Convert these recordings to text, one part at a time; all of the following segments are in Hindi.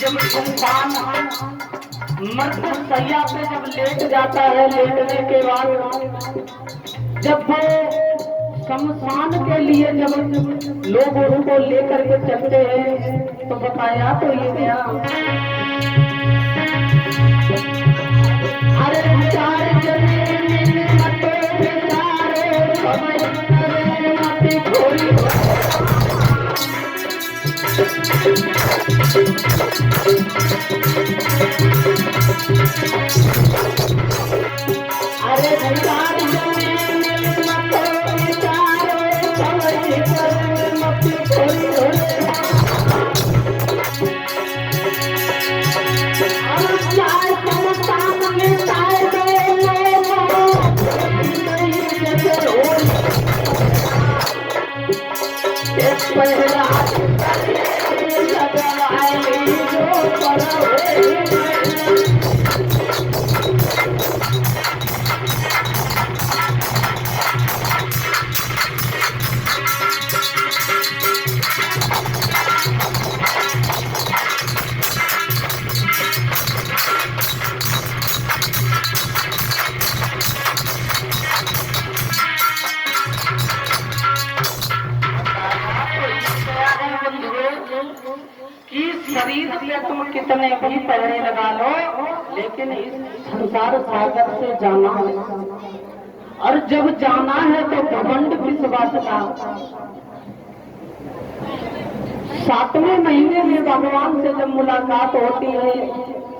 जब इंसान मृत्यु सैया पे जब लेट जाता है, लेटने के बाद जब वो शमशान के लिए जब लोग उनको लेकर के चलते हैं तो बताया तो ये गया अरे शरीर से तुम कितने भी पहरे लगा लो, लेकिन इस संसार सागर से जाना है, और जब जाना है तो घमंड विश्वास का। 7वें महीने में भगवान से जब मुलाकात होती है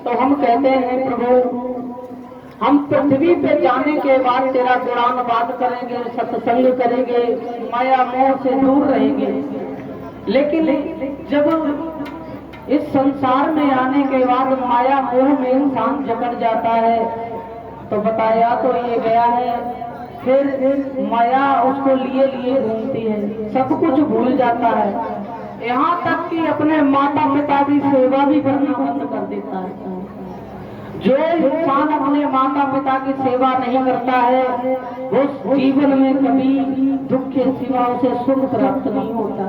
तो हम कहते हैं प्रभु हम पृथ्वी पे जाने के बाद तेरा गुणानुवाद करेंगे, सत्संग करेंगे, माया मोह से दूर रहेंगे। लेकिन जब इस संसार में आने के बाद माया मोह में इंसान जकड़ जाता है तो बताया तो ये गया है, फिर माया उसको लिए लिए घूमती है, सब कुछ भूल जाता है, यहाँ तक कि अपने माता पिता की सेवा भी करना बंद कर देता है। जो इंसान अपने माता पिता की सेवा नहीं करता है वो जीवन में कभी दुख के सिवा उसे सुख प्राप्त नहीं होता।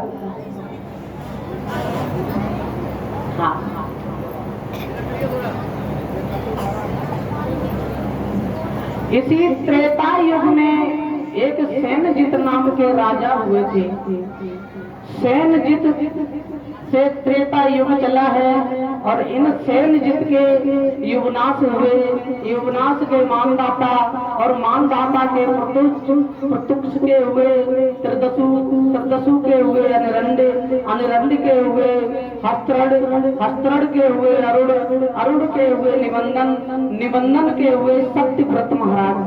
हाँ। इसी त्रेता युग में एक सेनजित नाम के राजा हुए थे। सेनजित से त्रेता युग चला है और इन सेनजित के युगनाश हुए। युगनाश के मानदाता और मानदाता के प्रतुक्ष के हुए त्रिदशु के हुए अनिरंड के हुए हस्तरण के हुए अरुण के हुए निबंधन के हुए सत्यव्रत महाराज।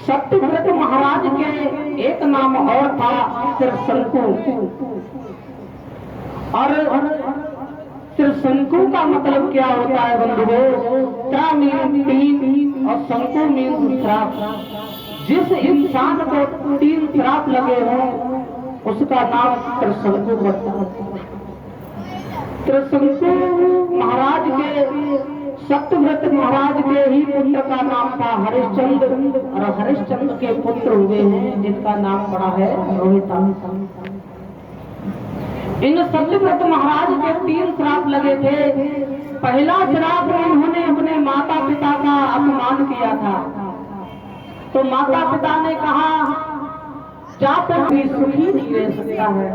सत्यव्रत महाराज के एक नाम और था त्रिशंकु। और त्रिशंकु का मतलब क्या होता है बंधुओं? त्रा मीन 3 और शंकु मीन श्राप। जिस इंसान को 3 श्राप लगे हों उसका नाम त्रिशंकु पड़ता है। त्रिशंकु महाराज के सत्यव्रत महाराज के ही पुत्र का नाम था हरिश्चंद्र, और हरिश्चंद्र के पुत्र हुए हैं जिनका नाम पड़ा है रोहिता। इन सत्यव्रत महाराज के 3 श्राप लगे थे। पहला श्राप में इन्होंने अपने माता पिता का अपमान किया था, तो माता पिता ने कहा जा पर भी सुखी नहीं रह सकता है।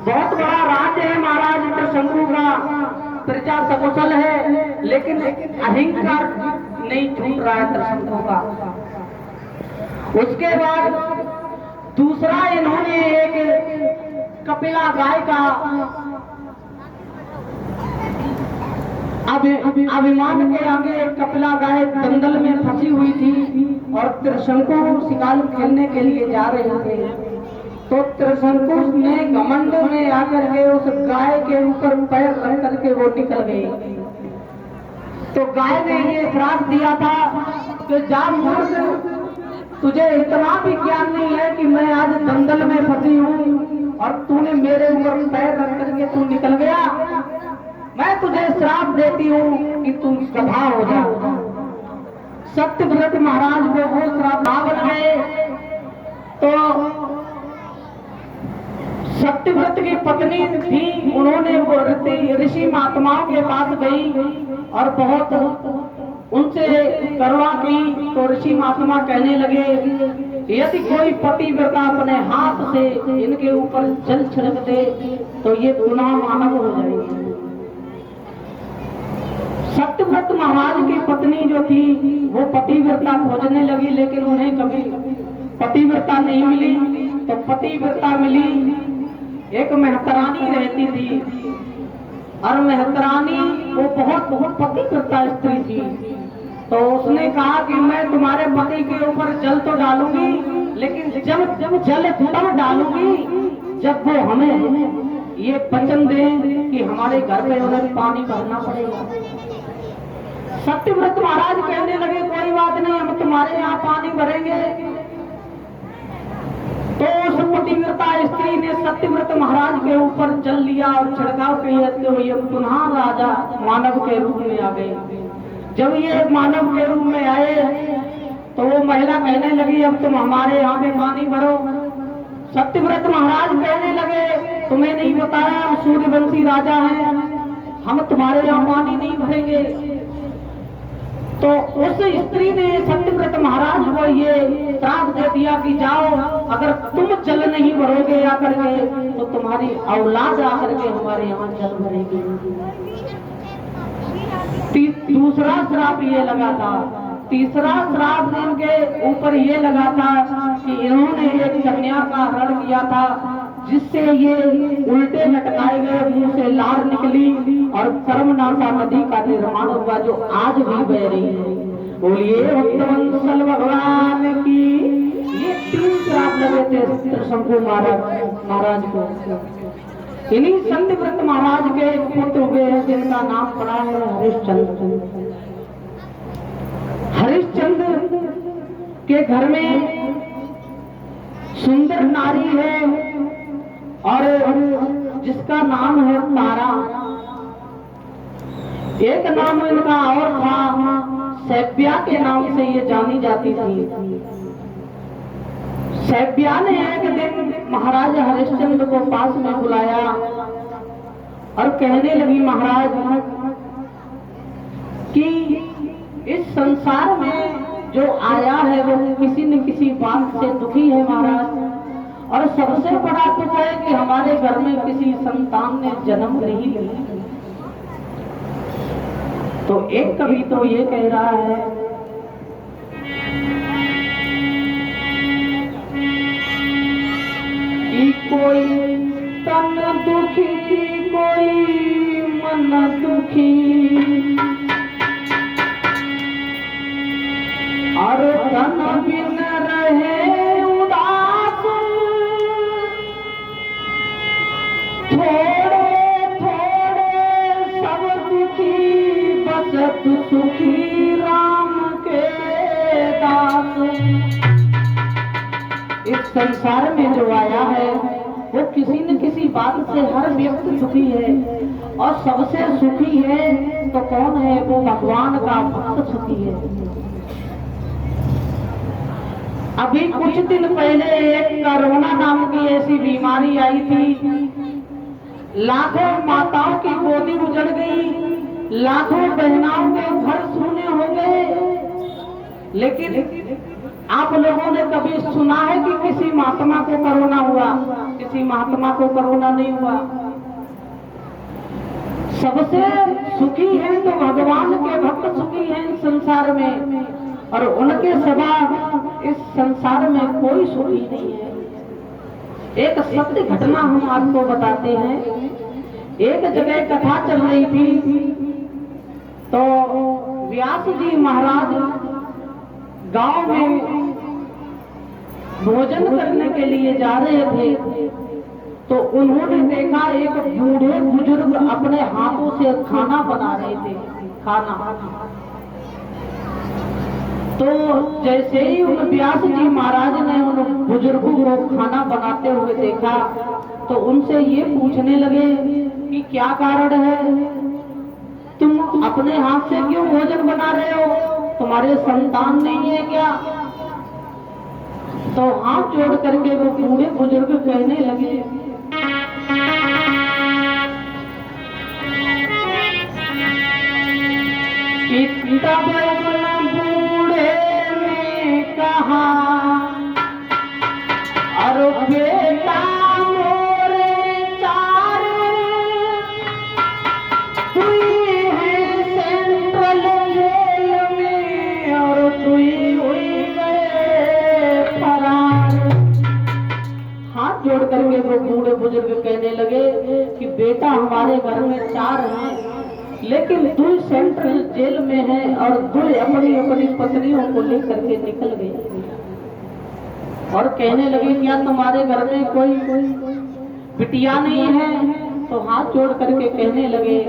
बहुत बड़ा राज्य है महाराज त्रिशंकु का, प्रजा सकुशल है, लेकिन अहंकार नहीं छूट रहा है त्रिशंकु का। उसके बाद दूसरा इन्होंने एक कपिला गाय का अभिमान के आगे कपिला गाय दंगल में फंसी हुई थी और त्रिशंकु शिकार खेलने के लिए जा रहे थे, तो त्रिशंकु ने घमंड में आकर के उस गाय के ऊपर पैर रख करके वो निकल गई। तो गाय ने ये श्राप दिया था कि जा मूर्ख, तुझे इतना भी ज्ञान नहीं है कि मैं आज दंगल में फंसी हूँ और तूने मेरे ऊपर पैर रख करके तू निकल गया। मैं तुझे श्राप देती हूँ कि तू गधा हो जा। सत्यव्रत महाराज को वो श्राप बन गए। तो सत्यव्रत की पत्नी थी, उन्होंने वो ऋषि महात्माओं के पास गई और बहुत उनसे करुणा की। तो ऋषि महात्मा कहने लगे यदि कोई पतिव्रता अपने हाथ से इनके ऊपर जल छिड़क दे तो ये पुनः मानव हो जाएगी। सत्यव्रत महाराज की पत्नी जो थी वो पतिव्रता खोजने लगी, लेकिन उन्हें कभी पतिव्रता नहीं मिली। तो पतिव्रता मिली एक मेहतरानी रहती थी, और मेहतरानी वो बहुत पतिव्रता स्त्री थी। तो उसने कहा कि मैं तुम्हारे पति के ऊपर जल तो डालूंगी, लेकिन जब जल तब डालूंगी जब वो हमें ये वचन दे कि हमारे घर पे उन्हें पानी भरना पड़ेगा। सत्यव्रत महाराज कहने लगे कोई बात नहीं, हम तुम्हारे यहाँ पानी भरेंगे। तो उस पतिव्रता स्त्री ने सत्यव्रत महाराज के ऊपर जल लिया और छिड़काव किया, तो ये पुनः राजा मानव के रूप में आ गए। जब ये मानव के रूप में आए तो वो महिला कहने लगी अब तुम हमारे यहाँ पे पानी भरो। सत्यव्रत महाराज कहने लगे तुम्हें नहीं बताया हम सूर्यवंशी राजा हैं, हम तुम्हारे यहाँ पानी नहीं भरेंगे। तो उस स्त्री ने सत्यव्रत महाराज को ये श्राप दे दिया कि जाओ, अगर तुम जल नहीं भरोगे आकर के तो तुम्हारी औलाद आकर के हमारे यहाँ जल भरेगी। दूसरा श्राप ये लगा था। तीसरा श्राप इनके ऊपर ये लगा था कि इन्होंने एक कन्या का हरण किया था, जिससे ये उल्टे लटकाए गए, मुंह से लार निकली और कर्मनाशा नदी का निर्माण हुआ जो आज भी बह रही है। बोलिए भक्तवत्सल भगवान की। ये 3 श्राप लगे थे त्रिशंकु महाराज को। इन्हीं सत्यव्रत महाराज के पुत्र हुए हैं जिनका नाम पड़ा है हरिश्चंद्र। हरिश्चंद्र के घर में सुंदर नारी है और जिसका नाम है तारा। एक नाम इनका और था, सैब्या के नाम से ये जानी जाती थी। सैब्या ने एक दिन महाराज हरिश्चंद्र को पास में बुलाया और कहने लगी महाराज कि इस संसार में जो आया है वो किसी न किसी बात से दुखी है महाराज, और सबसे बड़ा दुख है कि हमारे घर में किसी संतान ने जन्म नहीं लिया। तो एक कवि तो ये कह रहा है कि कोई तन दुखी कोई मन दुखी, और तन बिन रहे उदास, थोड़े थोड़े सब दुखी बसत सुखी राम के दास। इस संसार में जो आया है वो किसी न किसी बात से हर व्यक्ति सुखी है, और सबसे सुखी है तो कौन है? वो भगवान का भक्त सुखी है। अभी कुछ दिन पहले एक कोरोना नाम की ऐसी बीमारी आई थी, लाखों माताओं की गोदी उजड़ गई, लाखों बहनाओं के घर सूने हो गए। लेकिन आप लोगों ने कभी सुना है कि किसी महात्मा को कोरोना हुआ? किसी महात्मा को कोरोना नहीं हुआ। सबसे सुखी है तो भगवान के भक्त सुखी हैं इस संसार में, और उनके सिवा इस संसार में कोई सुखी नहीं है। एक सत्य घटना हम आपको बताते हैं। एक जगह कथा चल रही थी, तो व्यास जी महाराज गांव में भोजन करने के लिए जा रहे थे, तो उन्होंने देखा एक बूढ़े बुजुर्ग अपने हाथों से खाना बना रहे थे। खाना तो जैसे ही उन व्यास जी महाराज ने उन बुजुर्गों को खाना बनाते हुए देखा, तो उनसे ये पूछने लगे कि क्या कारण है, तुम अपने हाथ से क्यों भोजन बना रहे हो? तुम्हारे संतान नहीं है क्या? तो हाथ जोड़ करके वो बूढ़े बुजुर्ग कहने लगे, कि तब बूढ़े ने कहा, अरे बेटा मोरे चार, तू है सेंट्रल जेल में और तू हुई गए फरार। हाथ जोड़ करके वो बूढ़े बुजुर्ग कहने लगे कि बेटा हमारे घर में 4 हैं, लेकिन 2 सेंट्रल जेल में है और 2 अपनी अपनी पत्नियों को लेकर के निकल गए। और कहने लगे क्या तुम्हारे घर में कोई बिटिया नहीं है? तो हाथ जोड़ करके कहने लगे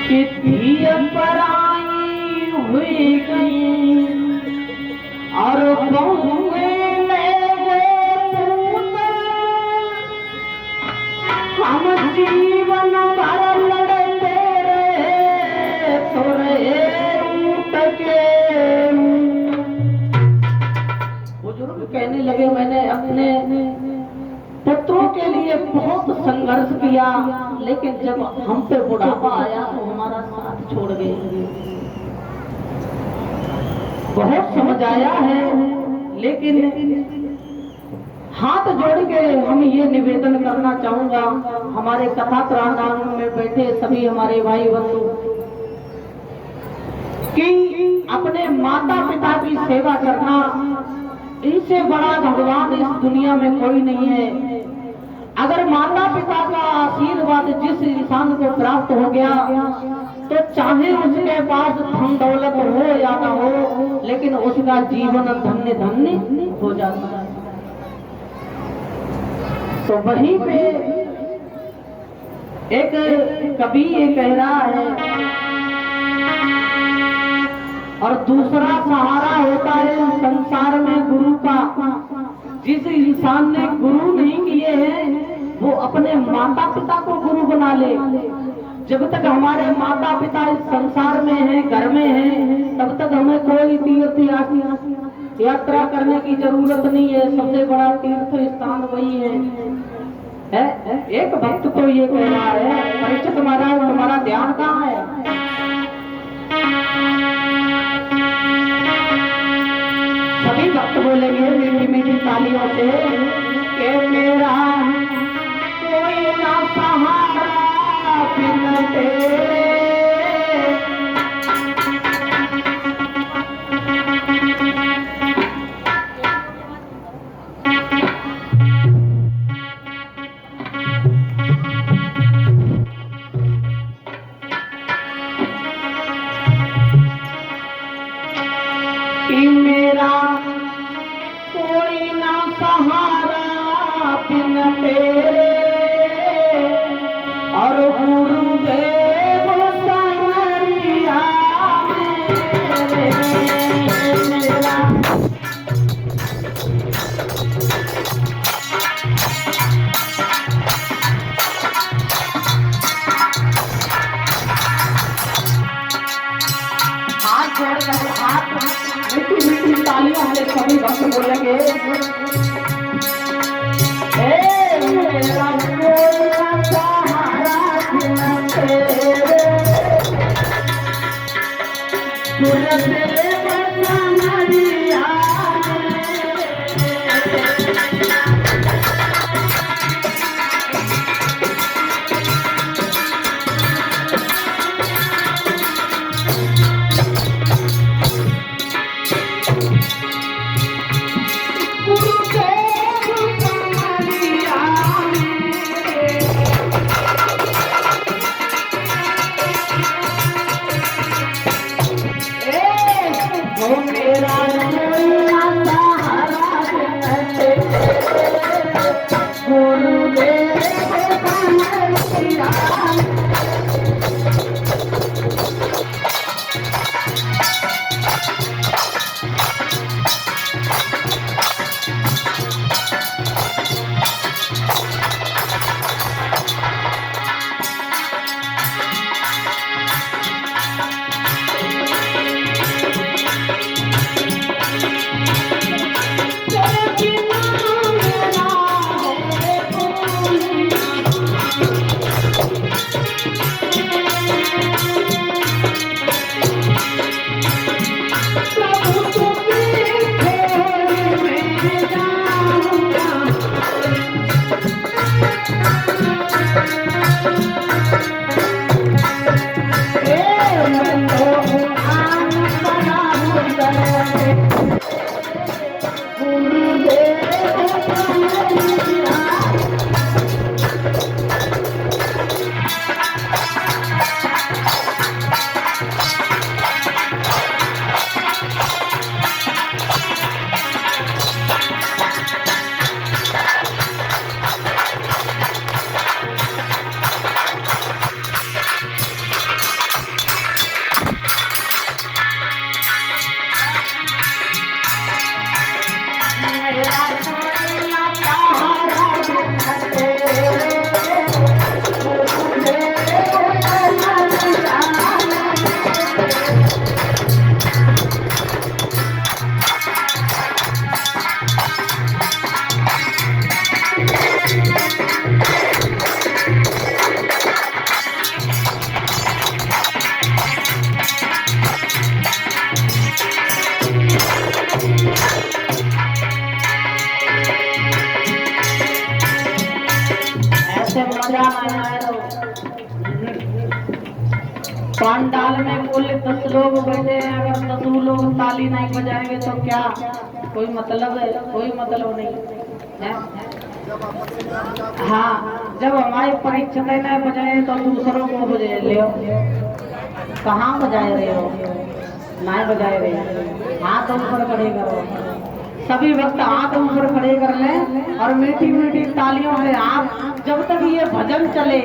कि धिया पराई हुई गई और बहुएं ले गए पूत, हम जीवन भर लड़ते रहे थोड़े रूट के। बुजुर्ग कहने लगे मैंने अपने पुत्रों के लिए बहुत संघर्ष किया, लेकिन जब हम पे बुढ़ापा आया तो हमारा साथ छोड़ गए। बहुत समझाया है, लेकिन हाथ जोड़ के हम ये निवेदन करना चाहूंगा हमारे कथा प्रांगण में बैठे सभी हमारे भाई बंधु, कि अपने माता पिता की सेवा करना, इनसे बड़ा भगवान इस दुनिया में कोई नहीं है। अगर माता पिता का आशीर्वाद जिस इंसान को प्राप्त हो गया, तो चाहे उसके पास धन दौलत हो या ना हो, लेकिन उसका जीवन धन्य धन्य हो जाता है। तो वहीं पे एक कवि ये कह रहा है, और दूसरा सहारा होता है संसार में गुरु का। जिस इंसान ने गुरु नहीं किए हैं, वो अपने माता पिता को गुरु बना ले। जब तक हमारे माता पिता इस संसार में हैं, घर में हैं, तब तक हमें कोई तीर्थ यात्रा करने की जरूरत नहीं है। सबसे बड़ा तीर्थ स्थान वही है? एक भक्त तो ये कह रहा है, परीक्षित महाराज तुम्हारा ध्यान कहाँ है? सभी भक्त बोलेंगे मीठी मीठी तालियों से कि मेरा कोई ना सहारा बिन तेरे। मेरा कोई ना सहारा बिन तेरे, और गुरुदेव पांडाल में कुल 10 लोग बैठे हैं, अगर 10 लोग ताली नहीं बजाएंगे तो क्या कोई मतलब है? कोई मतलब नहीं है। हाँ, जब हमारी परीक्षा नहीं बजाए तो दूसरों को बजाए ले। कहाँ बजाए रहे हो? नहीं बजाए रहे, हाथ ऊपर खड़े करो। सभी वक्त हाथ ऊपर खड़े कर लें और मीठी मीठी तालियों से आप जब तक ये भजन चले,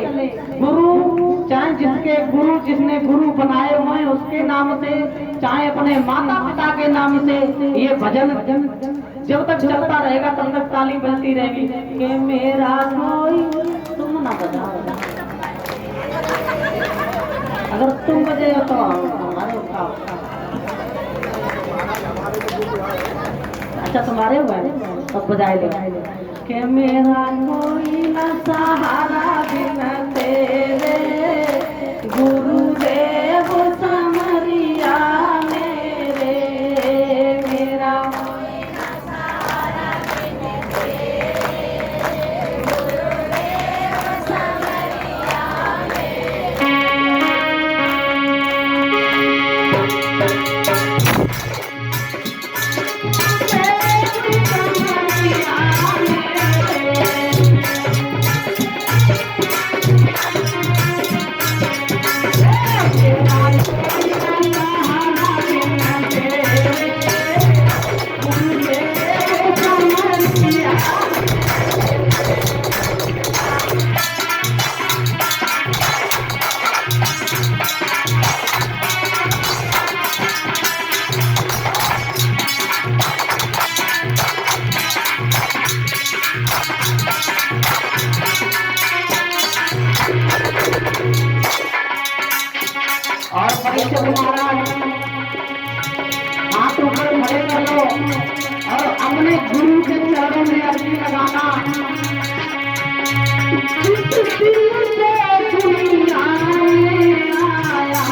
गुरु चाहे जिसने गुरु बनाए हुए हैं उसके नाम से, चाहे अपने माता पिता के नाम से, ये भजन जब तक चलता रहेगा तब तक ताली बजती रहेगी। कि मेरा कोई तुम ना बजाओ, अगर तुम बजे तो हमारे अच्छा तुम्हारे हुआ है तब बजाए ले। कि मेरा कोई न सहारा बिना तेरे, गुरुदेव समरिया मेरे, मेरा कोई न सहारा बिना तेरे, गुरुदेव समरिया मेरे। और परीक्षक महाराज हाथ ऊपर खड़े कर लो और अपने गुरु के चरणों में अर्जी लगाना। जिस दिल से दुनिया में आया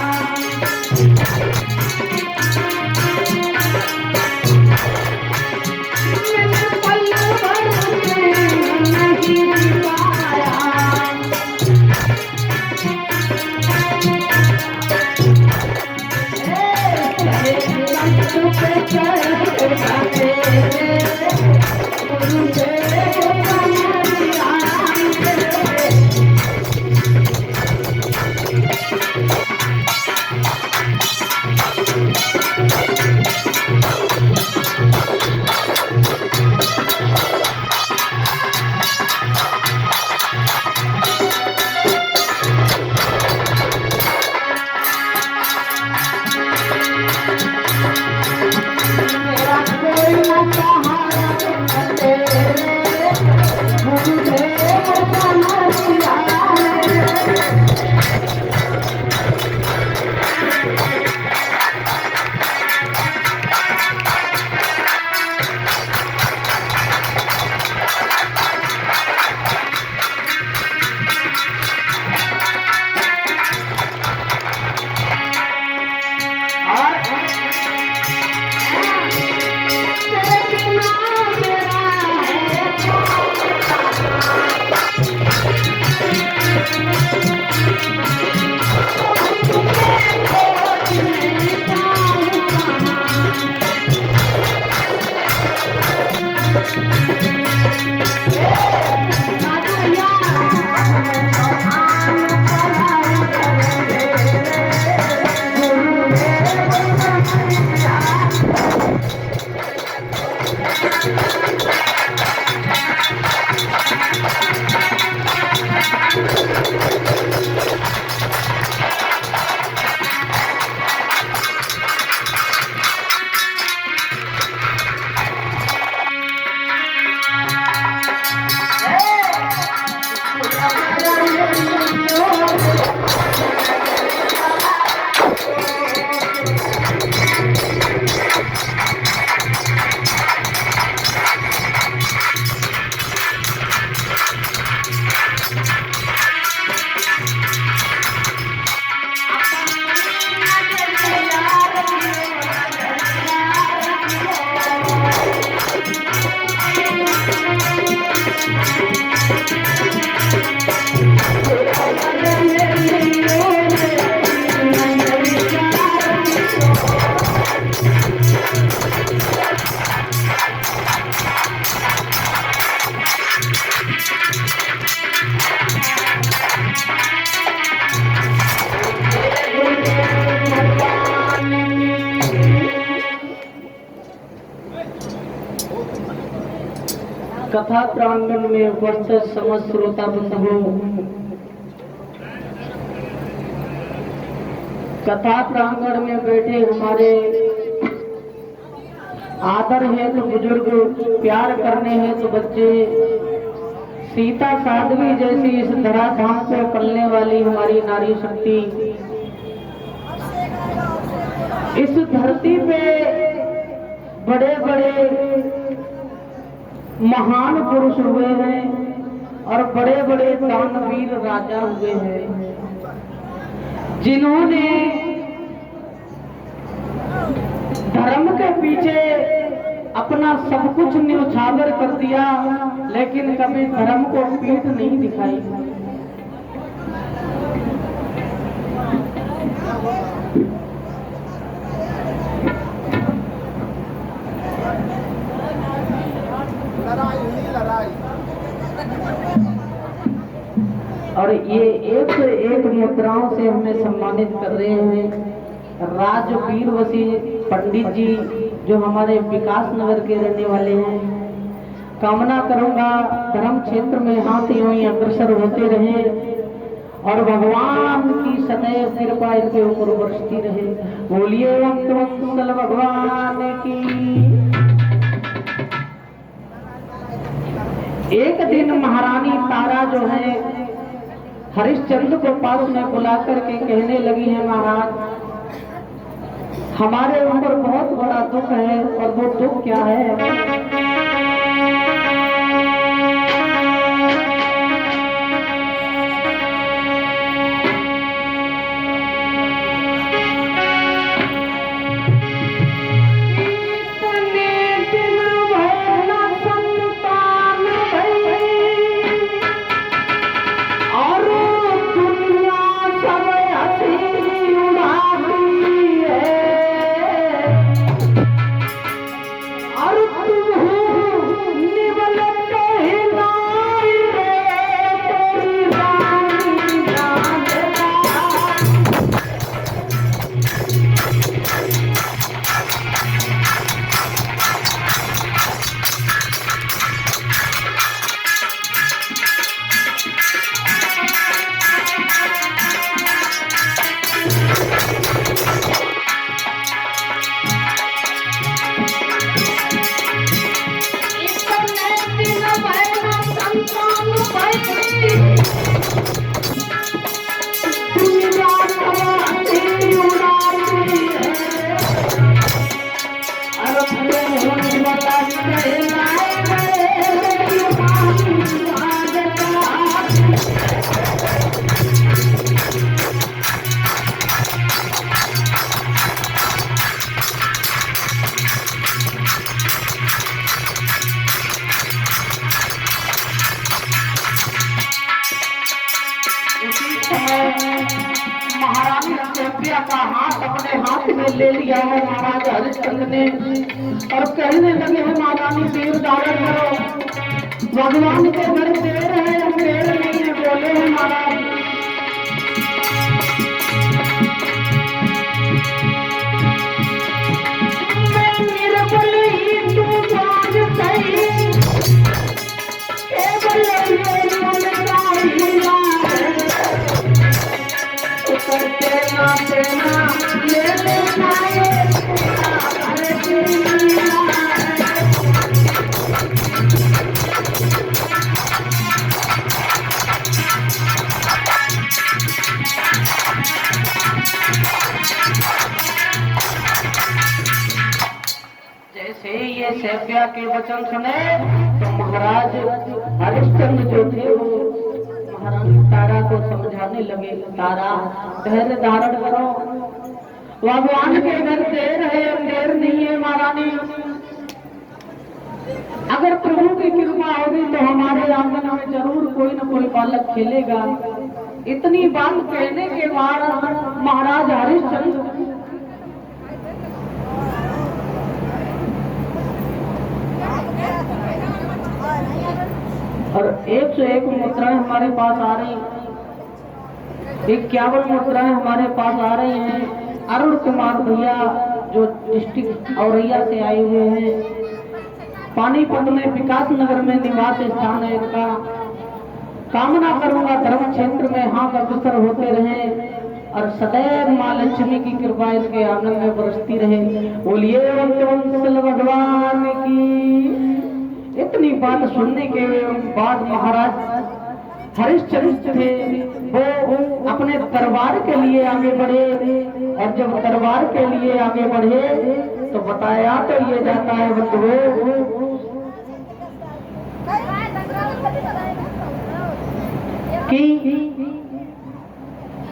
कथा प्रांगण में उपस्थित समस्त श्रोता बंधुओं, कथा प्रांगण में बैठे हमारे आदर है तो बुजुर्ग, प्यार करने हैं तो बच्चे, सीता साध्वी जैसी इस धराधाम पे पलने वाली हमारी नारी शक्ति, इस धरती पे बड़े बड़े महान पुरुष हुए हैं और बड़े बड़े दानवीर राजा हुए हैं, जिन्होंने धर्म के पीछे अपना सब कुछ न्यौछावर कर दिया, लेकिन कभी धर्म को पीठ नहीं दिखाई। और ये एक से एक मुद्राओं से हमें सम्मानित कर रहे हैं राजवीर वसीम पंडित जी, जो हमारे विकास नगर के रहने वाले हैं। कामना करूंगा धर्म क्षेत्र में हाथ यूं ही अग्रसर होते रहे और भगवान की सदैव कृपा इनके ऊपर बरसती रहे। बोलिए वंशल भगवान की। एक दिन महारानी तारा जो है हरिश्चंद्र को पास में बुला करके कहने लगी है, महाराज हमारे ऊपर बहुत बड़ा दुख है, और वो दुख क्या है? महारानी सेव्या का हाथ अपने हाथ में ले लिया है महाराज हरिश्चंद्र ने, और कहने लगे हैं, महारानी देव धारण करो, भगवान के घर देर है, हम देर नहीं है। बोले हैं महाराज, जैसे ये सेव्या के वचन सुने तो महाराज हरिश्चंद्र जो थे वो महारानी तारा को समझाने लगे, तारा धैर्य धारण करो, भगवान के घर देर है, देर नहीं है। महारानी अगर प्रभु की कृपा होगी तो हमारे आंगन में जरूर कोई न कोई बालक खेलेगा। इतनी बात कहने के बाद महाराज हरिश्चंद्र और 101 मुद्राएं हमारे पास आ रही, 51 मुद्राएं हमारे पास आ रही हैं। अरुण कुमार भैया जो डिस्ट्रिक्ट औरैया से आए हुए हैं, पानीपत में विकास नगर में निवास स्थान है इनका। कामना करूंगा धर्म क्षेत्र में हाथ अग्रसर होते रहे और सदैव मां लक्ष्मी की कृपा इनके आंगन में बरसती रहे। बोलिए वंशल भगवान की। इतनी बात सुनने के बाद महाराज हरिश्चंद्र थे वो अपने दरबार के लिए आगे बढ़े, और जब दरबार के लिए आगे बढ़े तो बताया तो ये जाता है बंधुओं कि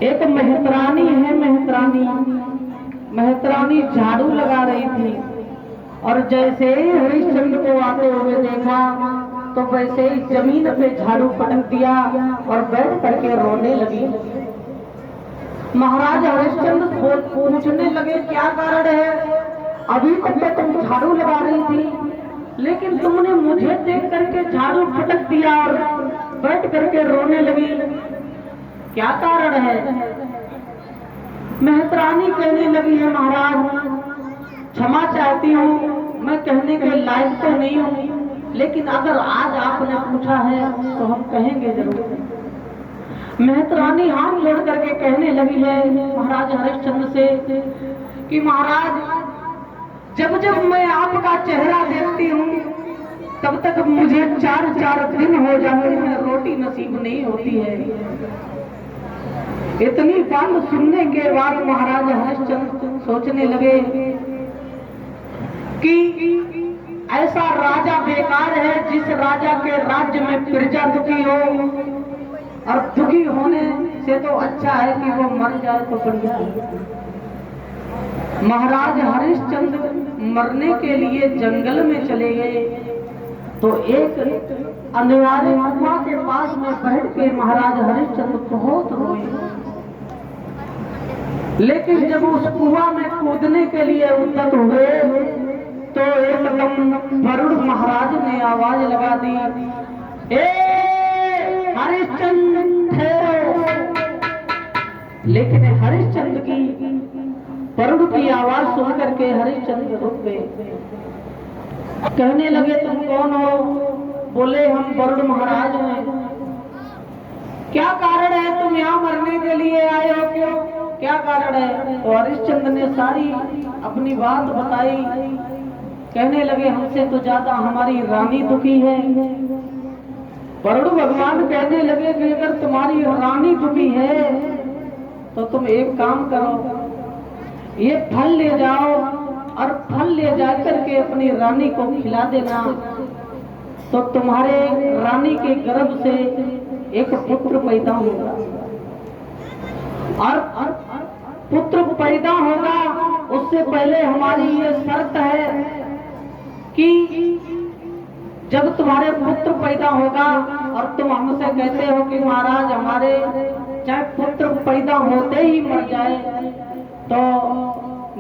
एक मेहतरानी है, मेहतरानी झाड़ू लगा रही थी, और जैसे ही हरिश्चंद्र को आते हुए देखा तो वैसे ही जमीन पे झाड़ू पटक दिया और बैठ करके रोने लगी। महाराज हरिश्चंद्र पूछने लगे क्या कारण है, अभी तक तुम झाड़ू लगा रही थी लेकिन तुमने मुझे देख करके झाड़ू पटक दिया और बैठ करके रोने लगी, क्या कारण है? मेहतरानी कहने लगी है महाराज क्षमा चाहती हूँ, मैं कहने के लायक तो नहीं हूँ, लेकिन अगर आज आपने पूछा है तो हम कहेंगे जरूर। मेहतरानी हाथ जोड़ करके कहने लगी है महाराज हरिश्चंद्र से कि महाराज जब जब मैं आपका चेहरा देखती हूँ तब तक मुझे 4-4 दिन हो जाते हैं, रोटी नसीब नहीं होती है। इतनी बात सुनने के बाद महाराज हरिश्चंद्र सोचने लगे कि ऐसा राजा बेकार है जिस राजा के राज्य में प्रजा दुखी हो, और दुखी होने से तो अच्छा है कि वो मर जाए तो बढ़िया है। महाराज हरिश्चंद्र मरने के लिए जंगल में चले गए तो एक अंधेरे कुआं के पास में बैठ के महाराज हरिश्चंद्र बहुत रोए, लेकिन जब उस कुआं में कूदने के लिए उद्यत हुए तो एकदम वरुण महाराज ने आवाज लगा दी, ए हरिश्चंद्र ठहरो। लेकिन हरिश्चंद्र की वरुण की आवाज सुन करके हरिश्चंद्र रुक गए। कहने लगे तुम कौन हो? बोले हम वरुण महाराज हैं। क्या कारण है तुम यहाँ मरने के लिए आए हो? क्यों, क्या कारण है? तो हरिश्चंद्र ने सारी अपनी बात बताई। कहने लगे हमसे तो ज्यादा हमारी रानी दुखी है। वरुण भगवान कहने लगे कि अगर तुम्हारी रानी दुखी है तो तुम एक काम करो, ये फल ले जाओ और फल ले जाकर के अपनी रानी को खिला देना, तो तुम्हारे रानी के गर्भ से एक पुत्र पैदा होगा, और पुत्र पैदा होगा उससे पहले हमारी ये शर्त है कि जब तुम्हारे पुत्र पैदा होगा और तुम हमसे कहते हो कि महाराज हमारे चाहे पुत्र पैदा होते ही मर जाए तो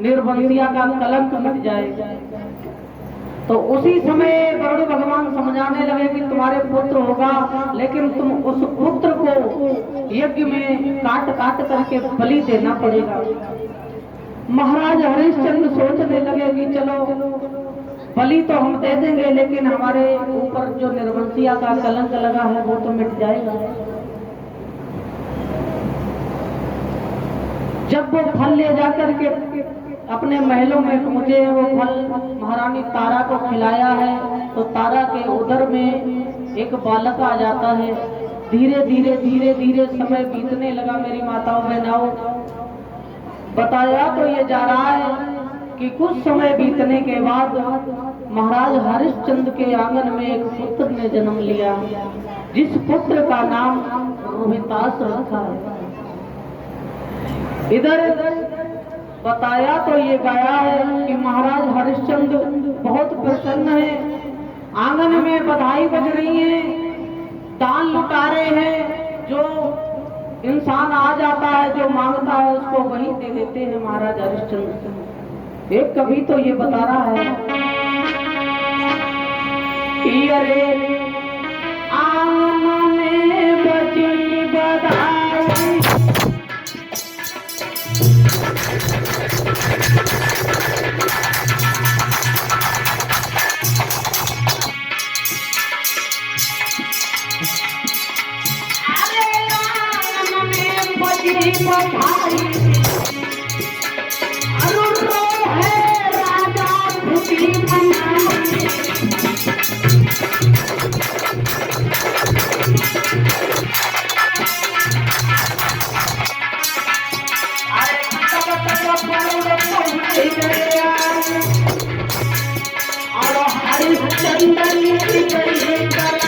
निर्वंशिया का कलंक मिट जाएगा, तो उसी समय वरुण भगवान समझाने लगे कि तुम्हारे पुत्र होगा, लेकिन तुम उस पुत्र को यज्ञ में काट काट करके बलि देना पड़ेगा। महाराज हरिश्चंद्र सोचने लगे कि चलो बलि तो हम दे देंगे, लेकिन हमारे ऊपर जो निर्वंशिया का कलंक लगा है वो तो मिट जाएगा। जब वो फल ले जाकर के अपने महलों में पहुंचे, वो फल महारानी तारा को खिलाया है, तो तारा के उदर में एक बालक आ जाता है। धीरे धीरे धीरे धीरे समय बीतने लगा। मेरी माताओं बहनाओं, बताया तो ये जा रहा है कि कुछ समय बीतने के बाद महाराज हरिश्चंद्र के आंगन में एक पुत्र ने जन्म लिया, जिस पुत्र का नाम रोहितास रखा है। इधर बताया तो ये गया है कि महाराज हरिश्चंद्र बहुत प्रसन्न है, आंगन में बधाई बज रही है, दान लुटा रहे हैं। जो इंसान आ जाता है, जो मांगता है उसको वही दे देते हैं महाराज हरिश्चंद्र। एक कवि तो ये बता रहा है कि अरे आंगन में बजी बधाई, की बधाई अरुण है राजा खुशी मनाई। अरे तब तक बरुण पहुंच गया और हरिश्चंद्र की गई करार।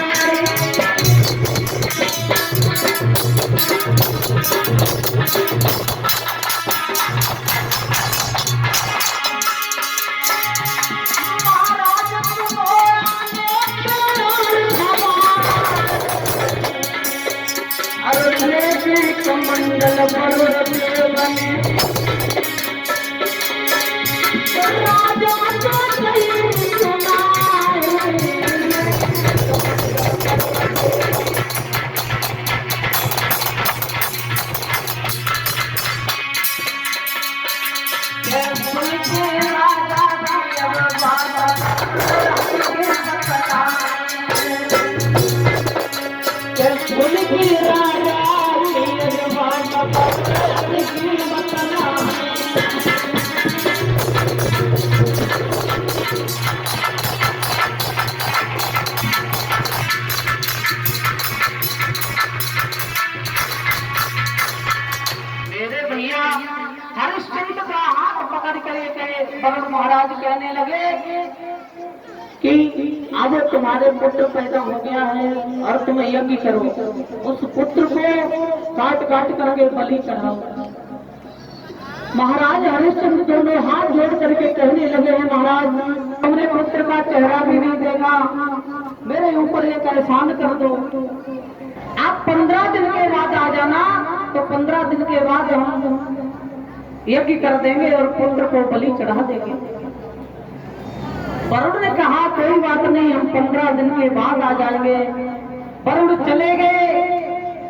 कमंडल बरुण बने राजा तो नहीं सुनाए। मेरे भैया हरिश्चंद्र का हाथ पकड़ कर वरुण महाराज कहने लगे कि आज तुम्हारे पुत्र पैदा हो गया है और तुम यज्ञ करो, उस पुत्र को काट काट करके बलि चढ़ाओ। महाराज हरिश्चंद्र दोनों हाथ जोड़ करके कहने लगे हैं महाराज हमने पुत्र का चेहरा भी नहीं देखा, मेरे ऊपर एक एहसान कर दो। आप 15 दिन के बाद आ जाना तो 15 दिन के बाद हम यज्ञ कर देंगे और पुत्र को बलि चढ़ा देंगे। वरुण ने कहा कोई बात नहीं, हम 15 दिन के बाद आ जाएंगे। वरुण चले गए।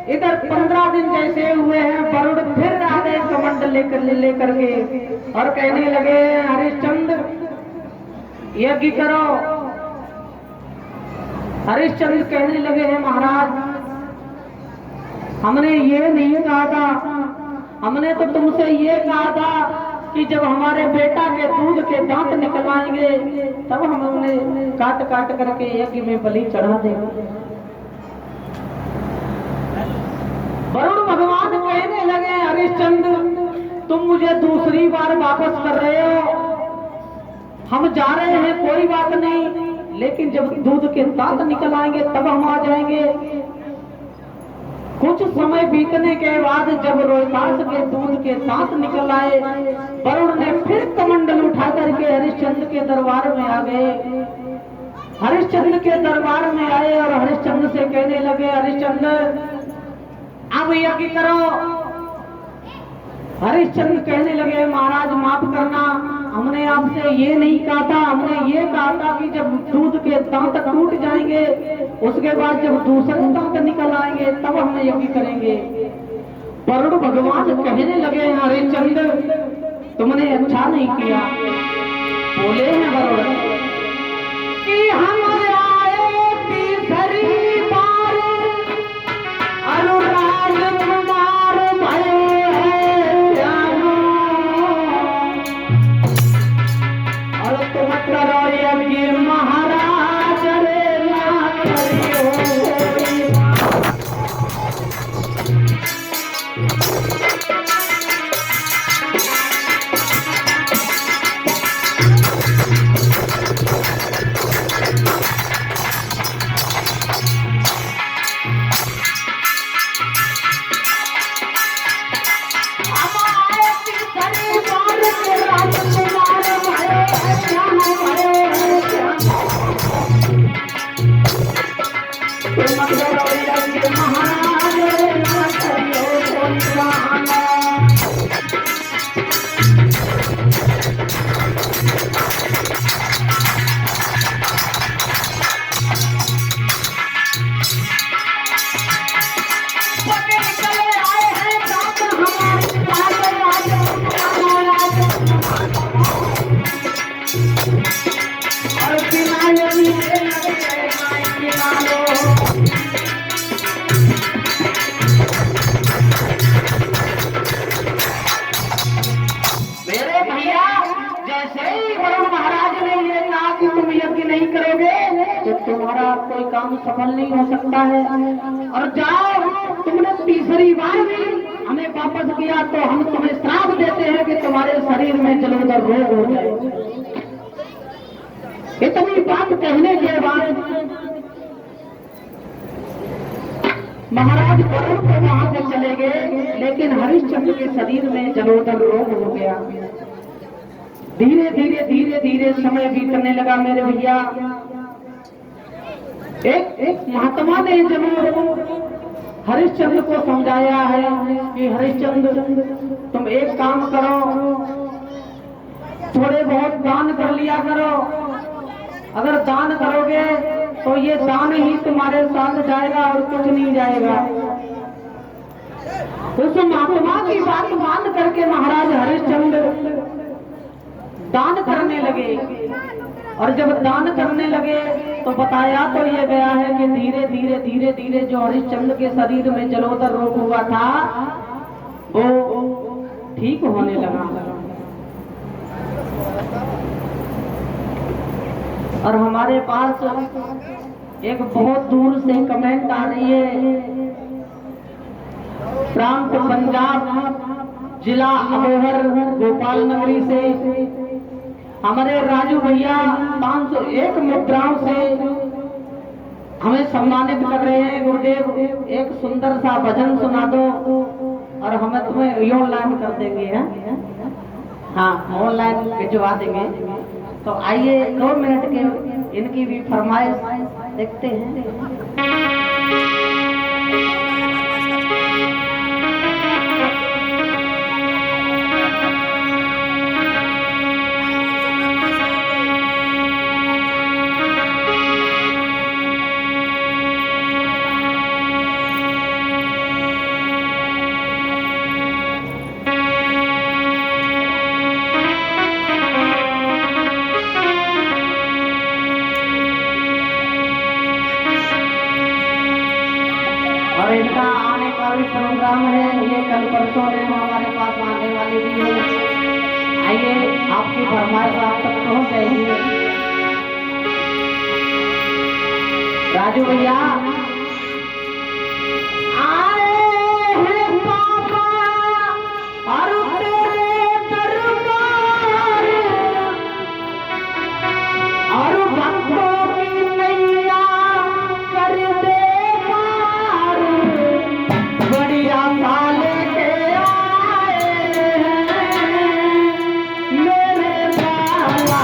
इधर 15 दिन जैसे हुए हैं वरुण फिर आ गए कमंडल लेकर के और कहने लगे हरिश्चंद्र यज्ञ करो। हरिश्चंद्र कहने लगे हैं महाराज हमने ये नहीं कहा था, हमने तो तुमसे ये कहा था कि जब हमारे बेटा के दूध के दांत निकल आएंगे तब हम उन्हें काट काट करके यज्ञ में बलि चढ़ा देंगे। वरुण भगवान कहने लगे हरिश्चंद्र तुम मुझे दूसरी बार वापस कर रहे हो, हम जा रहे हैं कोई बात नहीं, लेकिन जब दूध के दांत निकल आएंगे तब हम आ जाएंगे। कुछ समय बीतने के बाद जब रोहितास के दूध के दांत निकल आए वरुण ने फिर कमंडल उठा करके हरिश्चंद्र के दरबार में आ गए। हरिश्चंद्र के दरबार में आए और हरिश्चंद्र से कहने लगे हरिश्चंद्र अब यज्ञ करो। हरिश्चंद्र कहने लगे महाराज माफ करना, हमने आपसे ये नहीं कहा था, हमने ये कहा था कि जब दूध के दांत टूट जाएंगे उसके बाद जब दूसरे दांत निकल आएंगे तब हम यज्ञ करेंगे। वरुण भगवान कहने लगे हरिश्चंद्र तुमने अच्छा नहीं किया। बोले हैं वरुण कि हम आए तीसरी बार अनुराग कुमार भय और तुम करो यज्ञ महाराज रे ना करियो। तुम्हारा कोई काम सफल नहीं हो सकता है। और जाओ, तुमने तीसरी बार भी हमें वापस किया तो हम तुम्हें श्राप देते हैं कि तुम्हारे शरीर में जलोदर रोग हो जाए। इतनी बात कहने के बाद महाराज वरुण तो वहां से चले गए, लेकिन हरिश्चंद्र के शरीर में जलोदर रोग हो गया। धीरे धीरे धीरे धीरे समय बीतने लगा मेरे भैया। एक महात्मा ने जरूर हरिश्चंद्र को समझाया है कि हरिश्चंद्र, तुम एक काम करो, थोड़े बहुत दान कर लिया करो। अगर दान करोगे तो ये दान ही तुम्हारे साथ जाएगा और कुछ नहीं जाएगा। उस महात्मा की बात मान करके महाराज हरिश्चंद्र दान करने लगे। और जब दान करने लगे तो बताया तो ये गया है कि धीरे धीरे धीरे धीरे जो हरिश्चंद्र के शरीर में जलोदर रोग हुआ था वो ठीक होने लगा। और हमारे पास एक बहुत दूर से कमेंट आ रही है, प्रांत पंजाब, जिला अबोहर, गोपाल नगरी से हमारे राजू भैया 501 मुद्राओं से हमें सम्मानित कर रहे हैं। गुरुदेव, एक सुंदर सा भजन सुना दो और हमें तुम्हें ऑनलाइन कर देंगे। हाँ, ऑनलाइन भिजवा देंगे। तो आइए 2 मिनट के इनकी भी फरमाइश देखते हैं। इनका आने का भी प्रोग्राम है, ये कल परसों में हमारे पास आने वाली भी है। आइए, आपकी फरमाइश आप तक पहुंच जाएगी। राजू भैया आए हैं बाबा और तेरे दरबार और भक्तों की नैया कर दे पार। बढ़िया साल के आए हैं मेरे बाबा।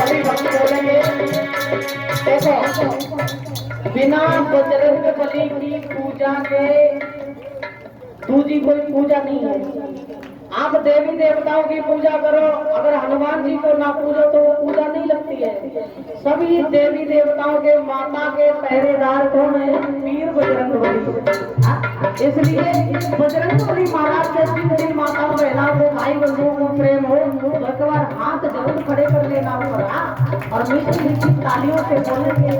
सभी भक्त बोलेंगे। देखो, बिना बजरंगबली की पूजा के दूसरी कोई पूजा नहीं है। आप देवी देवताओं की पूजा करो, अगर हनुमान जी को ना पूजो तो वो पूजा नहीं लगती है। सभी देवी देवताओं के माता के पहरेदार कौन है? वीर बजरंगबली। इसलिए बजरंगबली महाराज से जिन जिन माताओं बहनों को, भाई बंधुओं को प्रेम हो, एक बार हाथ जरूर खड़े कर लेना होगा और मीठी मीठी तालियों से बोलेंगे,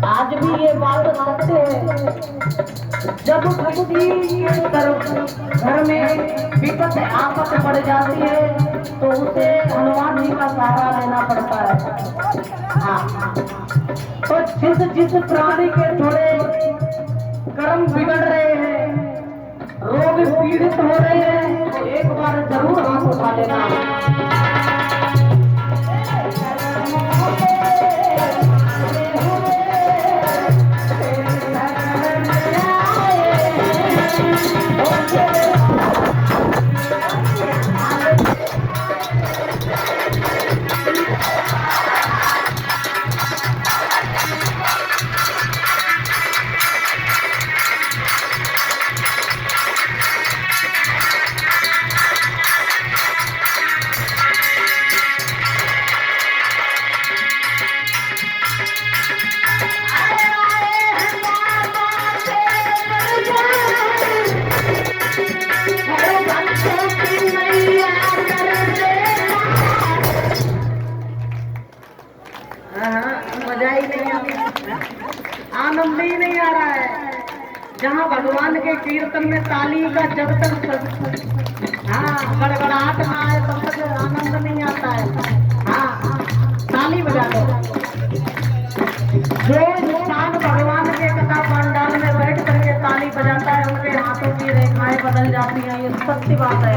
आज भी ये बात सत्य है। जब भक्ति के घर में विपत आफत पड़ जाती है तो उसे हनुमान जी का सहारा लेना पड़ता है। हाँ, तो जिस जिस प्राणी के थोड़े कर्म बिगड़ रहे हैं, रोग पीड़ित हो रहे हैं, तो एक बार जरूर हाथ उठा लेना। आनंद ही नहीं आ रहा है। जहाँ भगवान के कीर्तन में ताली का जब तक गड़गड़ाहट ना आए तब तक आनंद नहीं आता है। हाँ, ताली बजा दो। जो इंसान भगवान के कथा पंडाल में बैठ करके ताली बजाता है उनके हाथों की रेखाएं बदल जाती हैं, ये सच्ची बात है।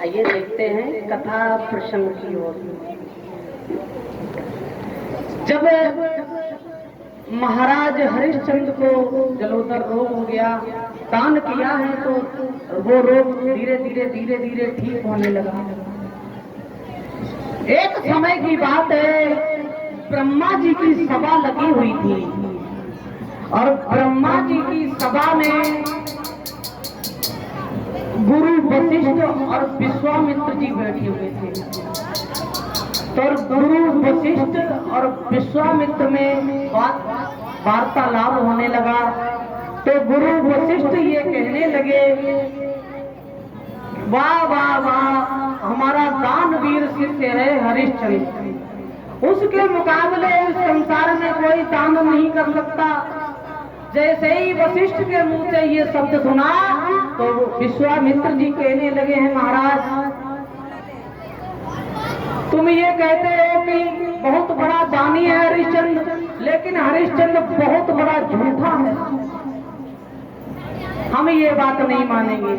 आइए देखते हैं कथा प्रसंग की ओर। जब महाराज हरिश्चंद्र को जलोदर रोग हो गया, दान किया है तो वो रोग धीरे धीरे धीरे धीरे ठीक होने लगा। एक समय की बात है, ब्रह्मा जी की सभा लगी हुई थी और ब्रह्मा जी की सभा में गुरु वशिष्ठ और विश्वामित्र जी बैठे हुए थे। तो गुरु वशिष्ठ और विश्वामित्र में वार्तालाप होने लगा। तो गुरु वशिष्ठ ये कहने लगे, वाह वाह वाह, हमारा दानवीर शिष्य है हरिश्चंद्र, उसके मुकाबले इस संसार में कोई दान नहीं कर सकता। जैसे ही वशिष्ठ के मुंह से ये शब्द सुना तो विश्वामित्र जी कहने लगे हैं, महाराज तुम ये कहते हो कि बहुत बड़ा दानी है हरिश्चंद्र, लेकिन हरिश्चंद्र बहुत बड़ा झूठा है, हम ये बात नहीं मानेंगे।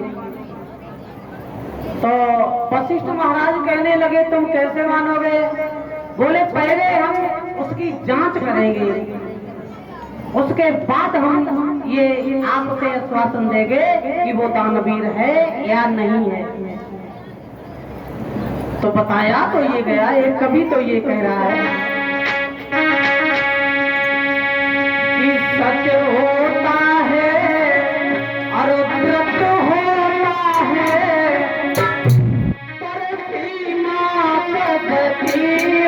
तो वशिष्ठ महाराज कहने लगे, तुम कैसे मानोगे? बोले पहले हम उसकी जांच करेंगे, उसके बाद हम ये आपसे आश्वासन देंगे कि वो दानवीर है या नहीं है। तो बताया तो ये गया, एक कवि तो ये कह रहा है कि सच होता है और व्रत होता है, पर सीमा पद्धति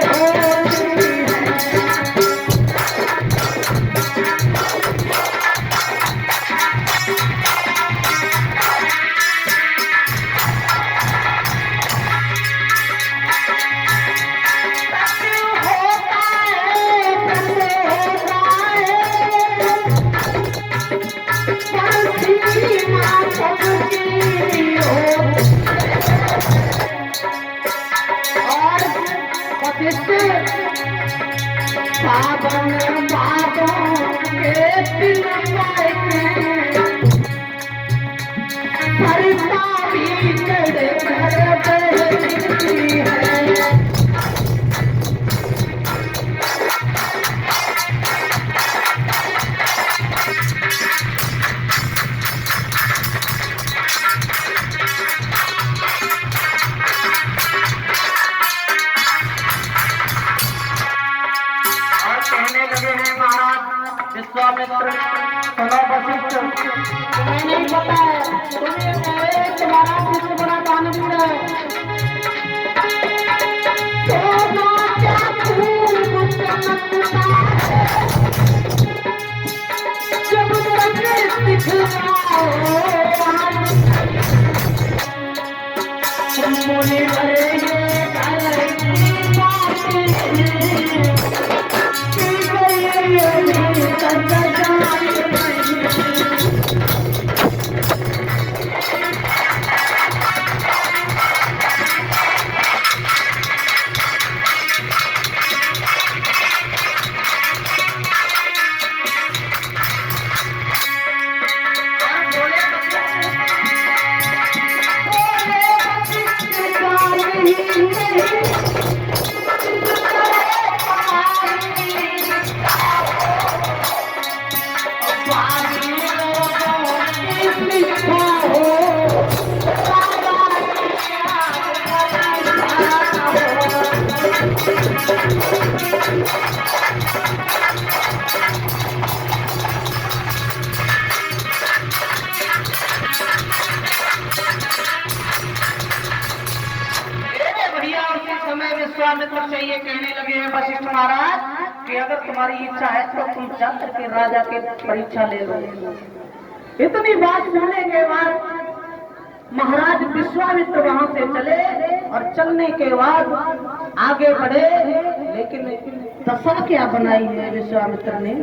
होती है। सावन बाबों के दिन भरता भी करे विश्वामित्र, सुनो वशिष्ठ, तुम्हें नहीं पता है, तुम्हें कहे तुम्हारा किसी बड़ा दानवीर है। जब मुनि विश्वामित्र से ये कहने लगे हैं वशिष्ठ महाराज कि अगर तुम्हारी इच्छा है तो तुम जाकर के राजा के परीक्षा ले लो। इतनी बात सुनने के बाद महाराज विश्वामित्र वहां से चले और चलने के बाद आगे बढ़े, लेकिन दशा क्या बनाई है विश्वामित्र ने?